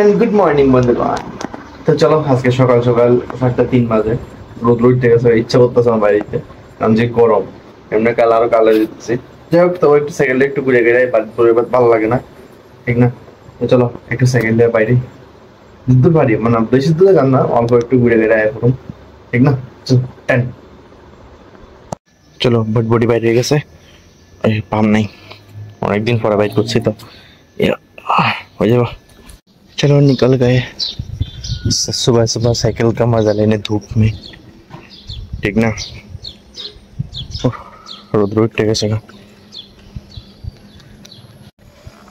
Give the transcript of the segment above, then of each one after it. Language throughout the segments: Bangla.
एंड गुड मॉर्निंग বন্ধুগণ। তো চলো আজকে সকাল সকাল 7:03 বাজে, রোদ উঠতে গেছে, ইচ্ছা করতেছে আমার বাড়িতে, কারণ যে গরম এমনি কাল আরো কালো দিতেছে। যাই হোক, তো একটু সাইকেলটা একটু ঘুরে ঘুরে পরিবার ভালো লাগে না, ঠিক না? তো চলো একটু সাইকেল দিয়ে বাইরে দূর বাড়ি, মানে বেশি দূরে যান না, অল্প একটু ঘুরে ঘুরে আয় করুন, ঠিক না? টেন চলো বডি বাইরে গেছে, পাম নাই, অনেকদিন পরে বাইক করছি তো हो जाएगा। चलो निकल गए सुबह सुबह साइकिल का मजा लेने धूप में, ठीक ना? রোদ উঠে গেছে না।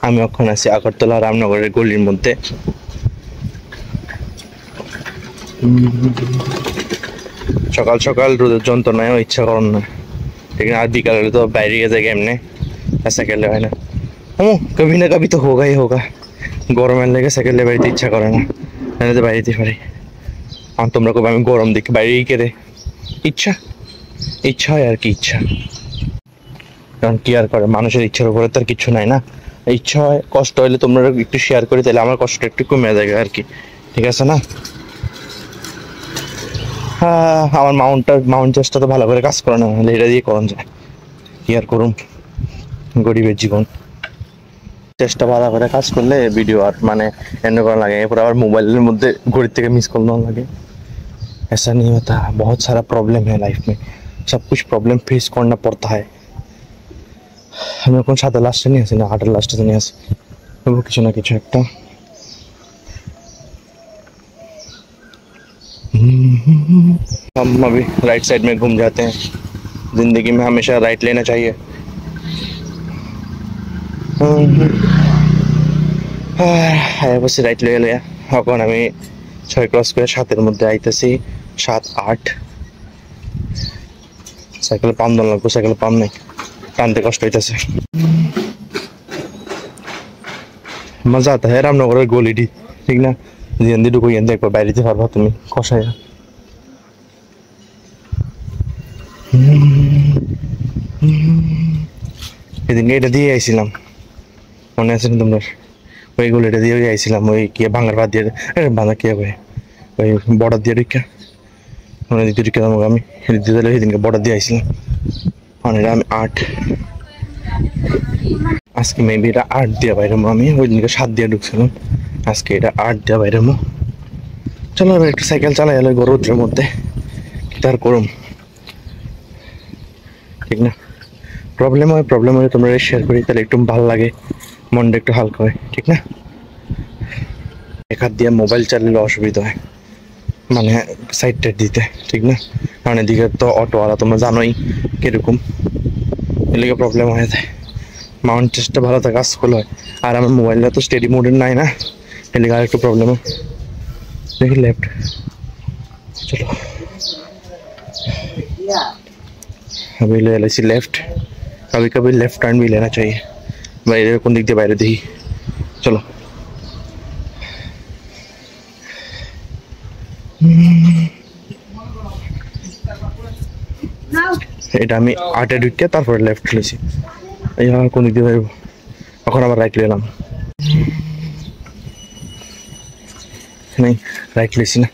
আমি এখন আছি আগরতলা রামনগরের গলির মধ্যে। সকাল সকাল রোদের যন্ত্রণায় ইচ্ছা করেন না, ঠিক না? আর বিকালে তো বাইরে গিয়ে যায় এমনি, সাইকেল হয় না। कभी ना कभी तो होगा ही होगा। গরমের লেগে সাইকেলে বাড়িতে ইচ্ছা করে না, আমি তো বাড়িতে পারি। আর তোমরা কবে আমি গরম দেখি বাইরেই কেড়ে ইচ্ছা ইচ্ছা হয় আর কি, ইচ্ছা। কারণ কি আর করে, মানুষের ইচ্ছার উপরে তো আর কিছু নাই না। ইচ্ছা হয়, কষ্ট হলে তোমরা একটু শেয়ার করি, তাহলে আমার কষ্টটা একটু কমে যাবে আর কি, ঠিক আছে না? হ্যাঁ, আমার মাউন্ট চেষ্টা তো ভালো করে কাজ করে না, এটা দিয়ে করন যায়, কি আর করুন, গরিবের জীবন। চেষ্টা ভালো করে কাজ করলে ভিডিও আর মানে এন্ড করা লাগে, এরপর আবার মোবাইলের মধ্যে ঘড়ির থেকে মিস কল না লাগে। ऐसा नहीं होता, बहुत सारा प्रॉब्लम है लाइफ में, सब कुछ प्रॉब्लम फेस करना पड़ता है। আমি এখন সাথে লাস্টে নিয়ে আসি না, আটের লাস্টে নিয়ে আসি, তবু কিছু না কিছু একটা। हम अभी राइट साइड में घूम जाते हैं, जिंदगी में हमेशा राइट लेना चाहिए। বসে রাইট লয়ে লইয়া এখন আমি 6 ক্রস করে 7-এর মধ্যে আইতেছি, 7-8। সাইকেল পাম্প দন লাগবো, সাইকেল পাম্প নেই, টানতে কষ্ট হইতেছে। মজা আতা হ্যাঁ রামনগরের গলিটি, ঠিক না? জিয়ান দিয়ে ঢুকো, ইয়ান দিয়ে একবার বাইরে যেতে পারবা তুমি কষাইয়া। এদিনকে এটা দিয়ে আইছিলাম, মনে আছে না তোমার? ওই গলিটা দিয়ে আইছিলাম, ওই কি ভাঙার বাদ দিয়ে বাঁধা কি হবে, ওই বর্ডার দিয়ে রিক্কা, মানে দ্বিতীয় রিক্কা আমি সেদিনকে বর্ডার দিয়ে আইছিলাম। মানে আমি 8, আজকে মেবি এটা 8 দিয়ে বাইরেমো, আমি ওই দিনকে 7 দিয়ে ঢুকছিলাম, আজকে এটা 8 দিয়ে বাইরেমো। চলো এবার একটু সাইকেল চালাই এলো রোদ্রের মধ্যে, কি তার করুম, ঠিক না? প্রবলেম হয় তোমরা শেয়ার করি, তাহলে একটু ভালো লাগে, মনটা একটু হালকা হয়, ঠিক না? এক হাত দিয়ে মোবাইল চালালে অসুবিধা হয়, মানে সাইডটা দিতে, ঠিক না? কারণ এদিকে তো অটোওয়ালা তোমরা জানোই কিরকম, এদিকে প্রবলেম হয়ে যায়। মাউন্ট চেষ্টা ভালো থাকে, কাজ করলে হয়। আর আমার মোবাইলটা তো স্টেডি মোডের নাই না, এদিকে আর একটু প্রবলেম হয়। দেখি লেফট, চলো अभी ले ली लेफ्ट, कभी कभी लेफ्ट टर्न भी लेना चाहिए। বাইরে কোন দিক দিয়ে বাইরে দেখি, চলো। এটা আমি 8-এ ঢুকে তারপরে লেফট নিয়েছি, এই কোন দিক দিয়ে বাইরে, এখন আবার রাইট নিলাম, নেই রাইট নিয়েছি না,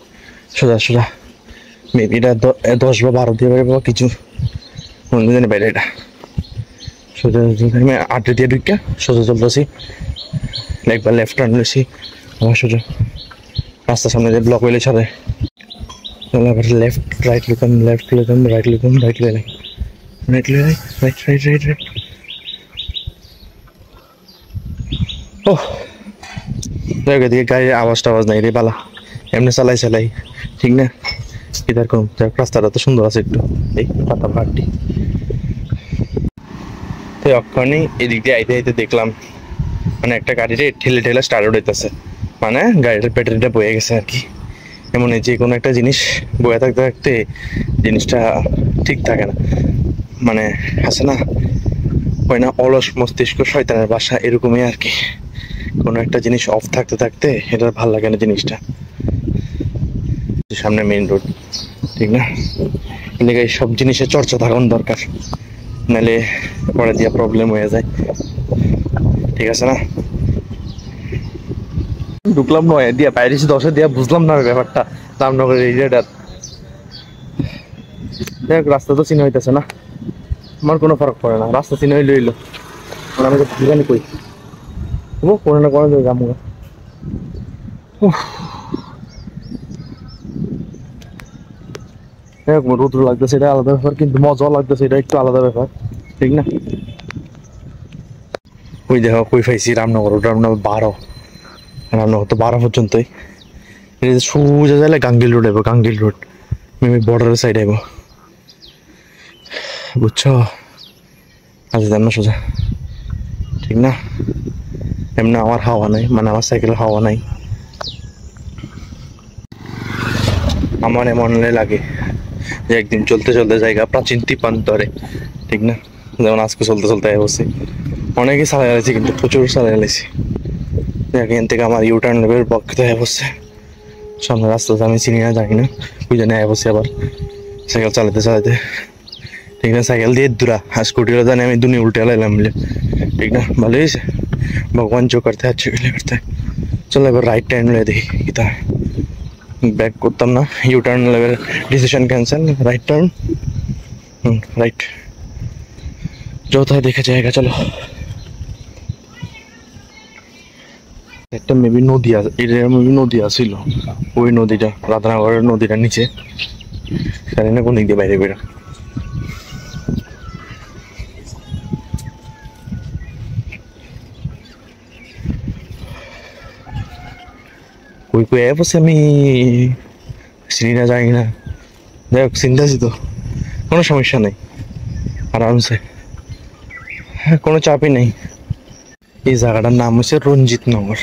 সোজা সোজা মেবি এটা 10 বা 12 দিয়ে বাইরে কিছু মনে জানি বাইরে। এটা সোজা আমি 8 দিয়ে ঢুকে সোজা চলতেছি, একবার লেফট টার্ন নিয়েছি, আবার সোজা রাস্তার সামনে যে ব্লক হইলে ছাড়ে, আবার লেফট রাইট লুকাম, লেফট লুকাম, রাইট লুকাম, রাইট লে রাইট লে রাইট রাইট রাইট রাইট। ও এদিকে গাড়ির আওয়াজ নাই রে বালা, এমনি চালাই, ঠিক না? ইধার কম, রাস্তাটা তো সুন্দর আছে একটু, এই পাতা ভাটি। তো অক্ষণই এদিক দিয়ে আইতে আইতে দেখলাম মানে একটা গাড়িরে ঠেলে স্টার্ট হইতেছে, মানে গাড়িটার ব্যাটারিটা বয়ে গেছে আর কি। এমন যে কোনো একটা জিনিস বয়ে থাকতে থাকতে জিনিসটা ঠিক থাকে না, মানে আছে না, হয় না অলস মস্তিষ্ক শয়তানের বাসা, এরকমই আর কি। কোনো একটা জিনিস অফ থাকতে থাকতে এটা ভালো লাগে না জিনিসটা। সামনে মেইন রোড, ঠিক না? এদিকে সব জিনিসের চর্চা থাকুন দরকার, নাহলে পরে দিয়ে প্রবলেম হয়ে যায়, ঠিক আছে না? ঢুকলাম 9 দিয়া বাইরেছি 10 দিয়া, বুঝলাম না ব্যাপারটা রামনগরের এরিয়াটা। দেখ রাস্তা তো চিনে হইতেছে না, আমার কোনো ফারাক পড়ে না, রাস্তা চিনে হইলে হইলো। আমি তো জানি কই কোনো না কোনো যাবো। রৌদ্র লাগতেছে এটা আলাদা ব্যাপার, কিন্তু মজাও লাগতেছে এটা একটু আলাদা ব্যাপার, ঠিক না? ওই দেখো কই পাইছি রামনগর, রামনগর 12, রামনগর তো 12 পর্যন্তই। সোজা যাইলে গাঙ্গিল রোড আইব, গাঙ্গিল রোড মেবি বর্ডারের সাইড আইব, বুঝছো? আচ্ছা যান না সোজা, ঠিক না? এমনি আমার হাওয়া নাই, মানে আমার সাইকেলের হাওয়া নাই। আমার এমন লাগে যে একদিন চলতে চলতে জায়গা প্রাচীন তিপান্তরে, ঠিক না? যেমন আজকে চলতে চলতে বসে অনেকেই চালাই গেছি, কিন্তু প্রচুর চালাই গেছি। এখান থেকে আমার ইউটার্ন নেবের পক্ষে বসছে, সামনে রাস্তাতে আমি চিনি না, জানি না, ওই জন্য বসে আবার সাইকেল চালাতে চালাতে, ঠিক না? সাইকেল দিয়ে দূরা আর স্কুটিটা জানি আমি দুনিয়া উল্টে লাইলাম বলে, ঠিক না? ভালো হয়েছে, ভগবান जो करते हैं अच्छे के लिए करते हैं। চলো এবার রাইট টার্ন ले দেখি কি তা, ব্যাক করতাম না, U turn level decision cancel, right turn, right যত দেখে জায়গা। চলো একটা মেবি নদী আছে, এটা মেবি নদী আছিল, ওই নদীটা রাধানগরের নদীটার নিচে, জানি না কোন দিক দিয়ে বাইরে বেরো। কই কই বসে আমি চিনি না, জানি না, যাই হোক চিন্তাছি তো, কোনো সমস্যা নেই, আরামসে, কোনো চাপই নেই। এই জায়গাটার নাম হচ্ছে রঞ্জিত নগর,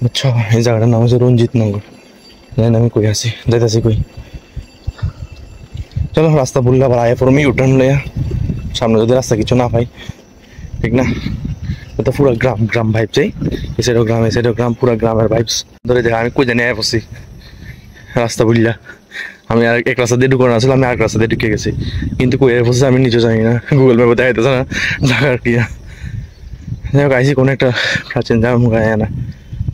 বুঝছো? এই জায়গাটার নাম হচ্ছে রঞ্জিত নগর। জানি না আমি কই আছি, যাইতেছি কই। চলো রাস্তা বললে আবার আয়া পড়ো, আমি ইউটার্ন লইয়া সামনে যদি রাস্তা কিছু না পাই, ঠিক না? তো পুরো গ্রাম গ্রাম ভাইব চাই, এই সাইডও গ্রাম, এই সাইডও গ্রাম, পুরো গ্রামের ভাইবস ধরে দেখা। আমি কই জানি আয়া পড়ছি রাস্তা বললা, আমি আর এক রাস্তা দিয়ে ঢুকানো আসলে, আমি আর রাস্তা দিয়ে ঢুকে গেছি, কিন্তু কই আয়া পড়ছি আমি নিজেও জানি না, গুগল ম্যাপে দেখাইতেছে না ঢাকার কি। যাই হোক আইসি কোনো একটা প্রাচীন জামা মুখে আয় না,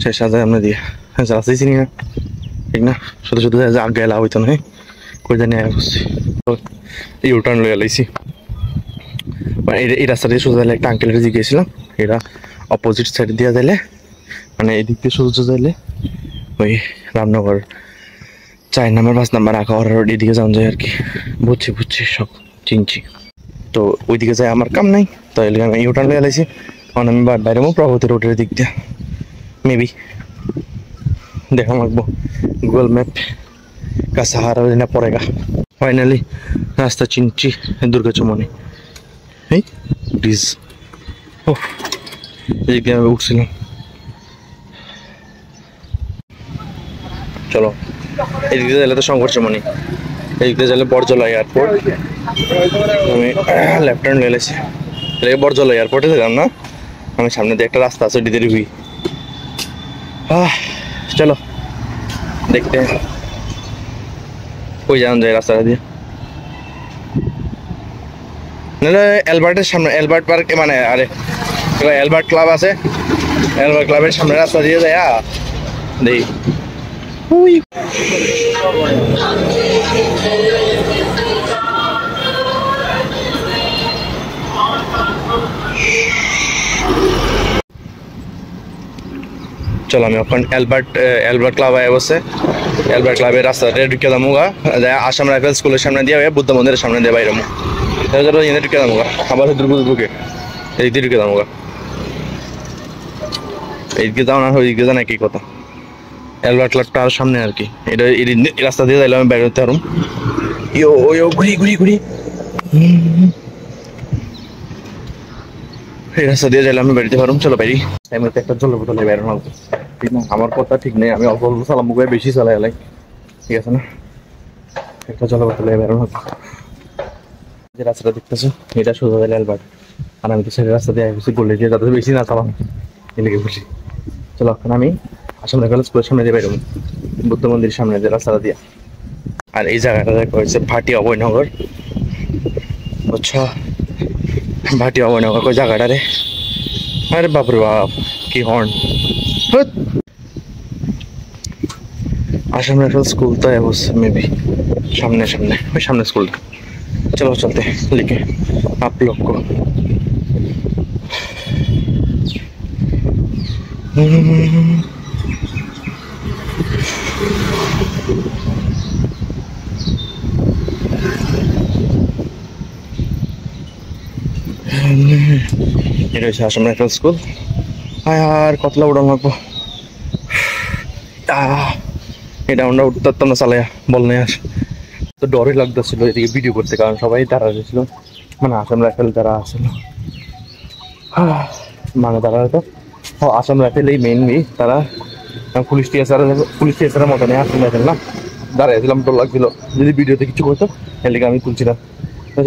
সে সাজায় আমরা দিয়ে রাস্তাই চিনি না, ঠিক না? শুধু শুধু আগে এলা হইতো না, কই জানি আয়া পড়ছি। ইউটার্ন লইয়া লাইছি, এই রাস্তা দিয়ে সোজা যাইলে একটা আঙ্কেলের দিকে গেছিলাম, এরা অপোজিট সাইড দিয়ে যাইলে, মানে এদিক দিয়ে সোজা যাইলে ওই রামনগর 4 নাম্বার 5 নাম্বার আঁকাওয়ার রোড এদিকে যাওয়া যায় আর কি। বুঝছি বুঝছি, সব চিনছি তো, ওইদিকে যাই আমার কাম নাই, তো এদিকে আমি ইউটার্ন লইয়া লাইছি। কারণ আমি বাইরে প্রগতি রোডের দিক দিয়ে মেবি দেখা মাখবো গুগল ম্যাপ का सहारा लेना पड़ेगा। फाइनली रास्ता चिंची दुर्गा चौमनी प्लीज उठছিলাম। চলো এদিকে গেলে তো সংঘর্ষমণি, এদিকে গেলে বরজলা এয়ারপোর্ট, আমি লেফট টার্ন নিয়ে এসেছি, বরজলা এয়ারপোর্টে যেলাম না, আমি সামনে দিয়ে একটা রাস্তা আছে ওদিকে ঢুকি। চলো দেখতে কই যাওয়া যায় রাস্তাটা দিয়ে, নাহলে অ্যালবার্টের সামনে, অ্যালবার্ট পার্ক মানে আরে অ্যালবার্ট ক্লাব আছে, অ্যালবার্ট ক্লাবের সামনে রাস্তা দিয়ে যায় দেখি। চলো আমি এখন অ্যালবার্ট ক্লাব আয় বসে, অ্যালবার্ট ক্লাবের রাস্তাটা ঢুকে দামুগা, আসাম রাইফেল স্কুলের সামনে দিয়ে বুদ্ধ মন্দিরের সামনে দিয়ে বাইরে এনে ঢুকে দামুগা, আবার দুর্গে এই দিয়ে ঢুকে দামুগা। এইদিকে যাও না ওইদিকে যান একই কথা, অ্যালবার্ট ক্লাবটা আর সামনে আর কি, এটা এই রাস্তা দিয়ে যাইলে আমি বাইরে হতে পারুম। ঘুরি ঘুরি ঘুরি এই রাস্তা দিয়ে যাইলে আমি বেরোতে পারুম। চলো বাইরে টাইমে একটা জলের বোতলে বেরোনো ঠিক না, আমার কথা ঠিক নেই, আমি অল্প অল্প চালাম, মুখে বেশি চালাই এলাই, ঠিক আছে না? একটা জলের বোতলে বেরোনো। যে রাস্তাটা দেখতেছো এটা সোজা যাইলে অ্যালবার্ট, আর আমি তো সেই রাস্তা দিয়ে আসছি বলে দিয়ে যাতে বেশি না চালাম এদিকে বলি। চলো এখন আমি আসাম রাইফেল স্কুলের সামনে দিয়ে বেরোবো, বুদ্ধ মন্দিরের সামনে যে রাস্তাটা দিয়া। আর এই জায়গাটা দেখা হচ্ছে ভাটি অভয়নগর, বুঝছো? ভাটি অভয়নগর ওই জায়গাটা রে আরে বাপরে বাপ কি হর্ন। আসাম রাইফেল স্কুল তো অবশ্য মেবি সামনে সামনে ওই সামনে স্কুলটা। চলো চলতে লিখে आप लोग को এটা হচ্ছে আসাম রাইফেল স্কুল। আর কতলা উড়ান লাগবো, এটা আমরা উঠতে পারতাম না চালাইয়া বল নেই। আর তো ডরই লাগতেছিল এদিকে ভিডিও করতে, কারণ সবাই তারা ছিল মানে আসাম রাইফেল যারা আসছিল মানে তারা তো আসাম রাইফেল এই মেইনলি তারা পুলিশ টিএসআরের মতো নেই আসাম রাইফেল না। দাঁড়াইছিলাম, ডর লাগছিল যদি ভিডিওতে কিছু করতো এদিকে আমি তুলছিলাম,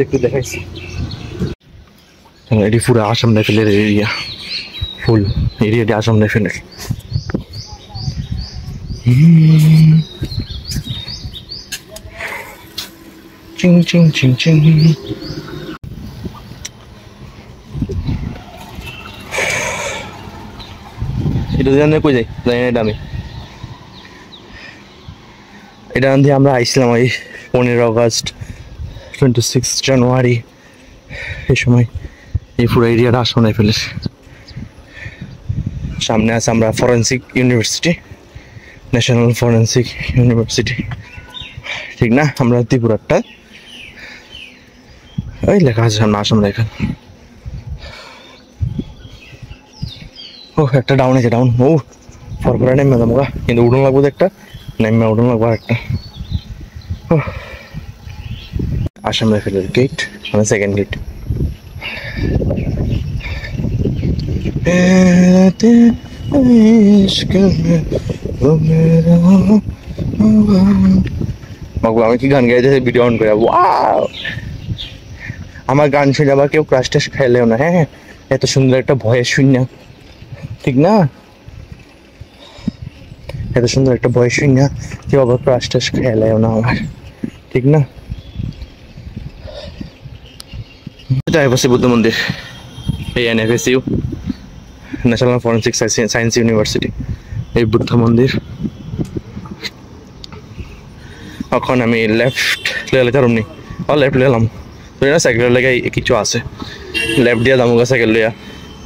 একটু দেখাইছি। এটি পুরো আসাম রাইফেলের এরিয়া, ফুল এরিয়াটি আসাম রাইফেলের। চিং চিং চিং চিং। এটা দিয়ে কই যাই জানি না, এটা আমি এটা দিয়ে আমরা আইছিলাম ওই 15 আগস্ট 26 জানুয়ারি এই সময়। এই পুরো এরিয়াটা আসাম রাইফেলের। সামনে আছে আমরা forensic university, national forensic university, ঠিক না? আমরা ত্রিপুরারটা ওই লেখা আছে সামনে আসাম রাইফেল। ও একটা ডাউন আছে, ডাউন ও ফরফরা নেমে যাবো, কিন্তু উড়ন লাগবো একটা, নেমে উড়ন লাগবো একটা। আসাম রাইফেলের গেট মানে সেকেন্ড গেট। আমি কি গান গাইতে ভিডিও অন করে, ওয়াও আমার গান শুনে আবার কেউ ক্রাশ টাশ খাইলেও না। হ্যাঁ এত সুন্দর একটা ভয়েস শুন না, ঠিক না? এত সুন্দর একটা ভয়েস শুন না কেউ আবার ক্রাশ টাশ খাইলেও না আমার, ঠিক না? এটা হচ্ছে বুদ্ধ মন্দির, এই NFSU national forensic science university, এই বুদ্ধ মন্দির। এখন আমি লেফট লেলে তারমনি লেফট লেলাম তো না, সাইকেলের লেগে কিছু আছে, লেফট দিয়ে দামুগা সাইকেল লইয়া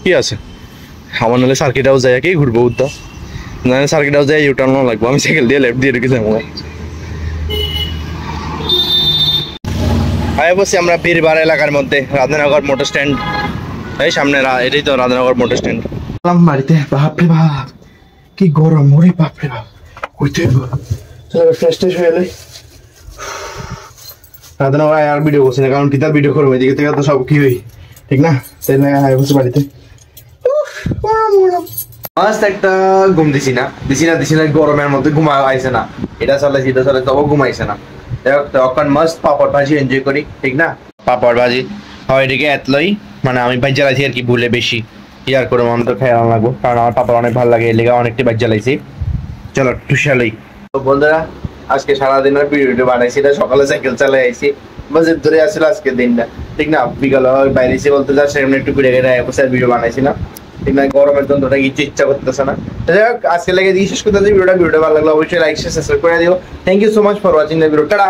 কি আছে আমার, নাহলে সার্কিটাও যায় কি ঘুরবো উদ্দা, নাহলে সার্কিটাও যায় ইউটার্ন লাগবো, আমি সাইকেল দিয়ে লেফট দিয়ে ঢুকে যাবো। আয় বসে আমরা বীরবার এলাকার মধ্যে রাধানগর মোটর স্ট্যান্ড, এই সামনে এটাই তো রাধানগর মোটর স্ট্যান্ড। বাড়িতে বাপরে বাপ কি গরম, ওরে বাপরে বাপ কইতে ফ্রেশ ট্রেশ হয়ে এলে রাধানগর আর ভিডিও করছি না, কারণ কিতার ভিডিও করবো এদিকে থেকে তো সব কি হই, ঠিক না? তাই না আয় বসে বাড়িতে মাস্ট একটা ঘুম দিছি না গরমের মধ্যে ঘুমা আইছে না, এটা চলে তবু ঘুমাইছে না। তখন মাস্ট পাপড় ভাজি এনজয় করি, ঠিক না? পাপড় ভাজি হয় এদিকে এতলই মানে আমি ভাজ জ্বালাইছি আর কি, ভুলে বেশি ইয়ার করে আমি তো খেয়াল লাগবো, কারণ আমার পাপড় অনেক ভালো লাগে, এর লেগে অনেকটি ভাজ জ্বালাইছি। চলো টুসালই তো বন্ধুরা, আজকে সারাদিন আর ভিডিও বানাইছি না, সকালে সাইকেল চালাই আইছি, বাজেট ধরে আসলে আজকের দিনটা, ঠিক না? বিকালে বাইরে এসে বলতে যা সেমনি একটু ঘুরে গেলে ভিডিও বানাইছি না, ঠিক না? গরমের জন্য ওটা কিছু ইচ্ছা করতেছে না। যাই হোক আজকে লেগে দিয়ে শেষ করতে ভিডিওটা ভালো লাগলো অবশ্যই লাইক শেয়ার সাবস্ক্রাইব করে দিও। Thank you so much for watching the video. Tata.